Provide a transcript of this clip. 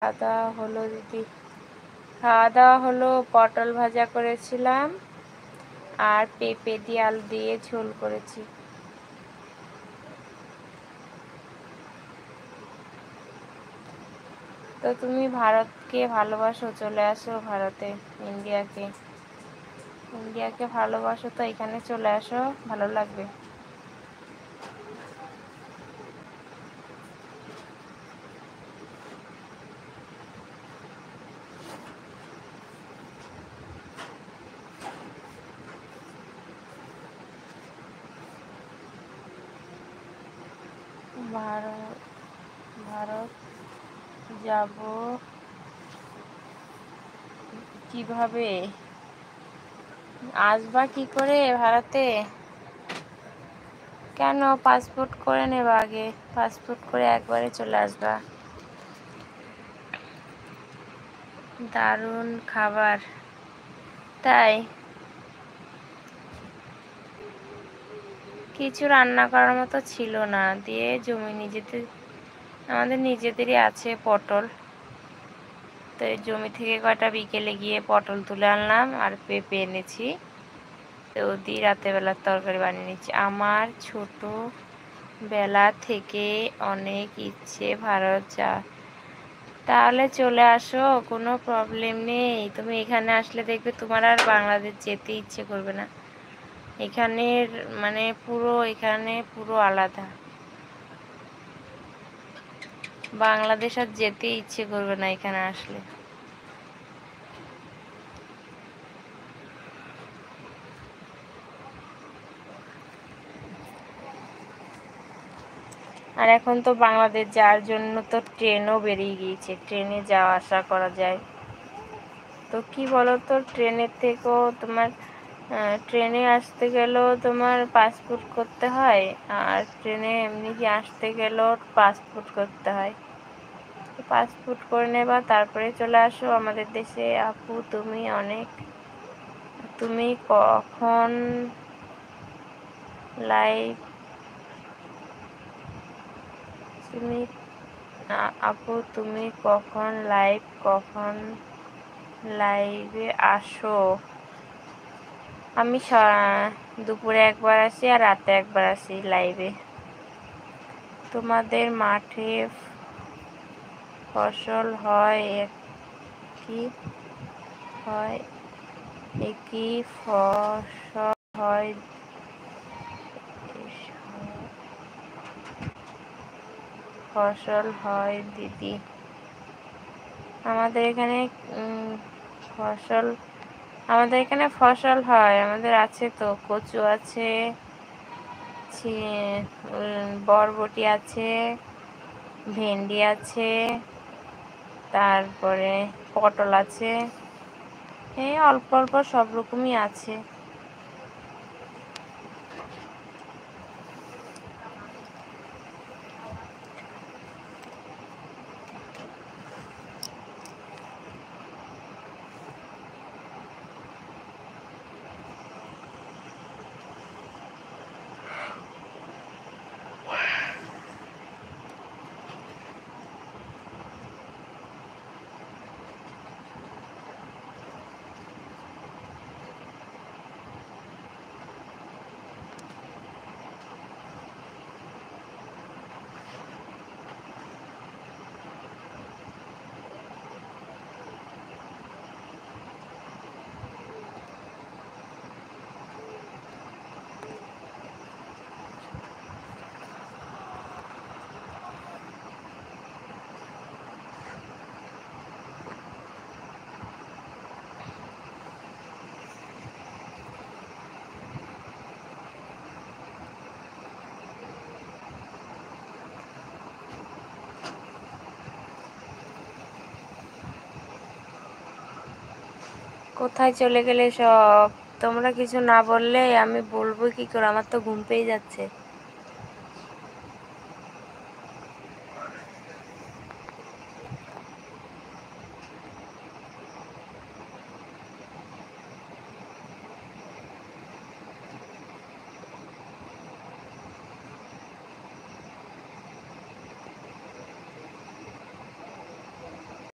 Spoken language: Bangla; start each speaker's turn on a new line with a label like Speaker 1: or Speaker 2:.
Speaker 1: খাওয়া দাওয়া হলো দিদি, খাওয়া দাওয়া হলো। পটল ভাজা করেছিলাম আর পেঁপে দিয়ে আলু দিয়ে ঝোল করেছি। তো তুমি ভারতকে ভালোবাসো, চলে আসো ভারতে। ইন্ডিয়াকে ভালোবাসো তো এখানে চলে আসো, ভালো লাগবে। ভারত ভারত যাব কিভাবে? আসবা কি করে ভারতে? কেন, পাসপোর্ট করে নেবা আগে, পাসপোর্ট করে একবারে চলে আসবা। দারুণ খাবার, তাই? কিছু রান্না করার মতো ছিল না, দিয়ে আমাদের নিজেদেরই আছে পটল, তো এই জমি থেকে কয়টা বিকেলে গিয়ে পটল তুলে আনলাম আর পেঁপে এনেছি, তো দিয়ে রাতেবেলার তরকারি বানিয়ে নিচ্ছি। আমার ছোট বেলা থেকে অনেক ইচ্ছে ভারত যা, তাহলে চলে আসো, কোনো প্রবলেম নেই। তুমি এখানে আসলে দেখবে তোমার আর বাংলাদেশ যেতে ইচ্ছে করবে না। এখানের এখানে পুরো আলাদা। বাংলাদেশ আর যেতে ইচ্ছে করবে না এখানে আসলে। আর এখন তো বাংলাদেশ যাওয়ার জন্য তো ট্রেনও বেরিয়ে গিয়েছে, ট্রেনে যাওয়া আসা করা যায়। তো কি বলো তো, ট্রেনের থেকেও তোমার ট্রেনে আসতে গেলেও তোমার পাসপোর্ট করতে হয়, আর ট্রেনে এমনি কি আসতে গেলেও পাসপোর্ট করতে হয়। পাসপোর্ট করে নেবা, তারপরে চলে আসো আমাদের দেশে। আপু তুমি কখন লাইভ তুমি তুমি কখন লাইভে আসো? আমি দুপুরে একবার আসি আর রাতে একবার আসি লাইভে। তোমাদের মাঠে ফসল হয় একই ফসল হয় দিদি? আমাদের এখানে ফসল হয়, আমাদের আছে তো, কচু আছে, বরবটি আছে, ভেন্ডি আছে, তারপরে পটল আছে, এই অল্প অল্প সব রকমই আছে। কোথায় চলে গেলে সব? তোমরা কিছু না বললে আমি বলবো কি করে, আমার তো ঘুম পেয়ে যাচ্ছে।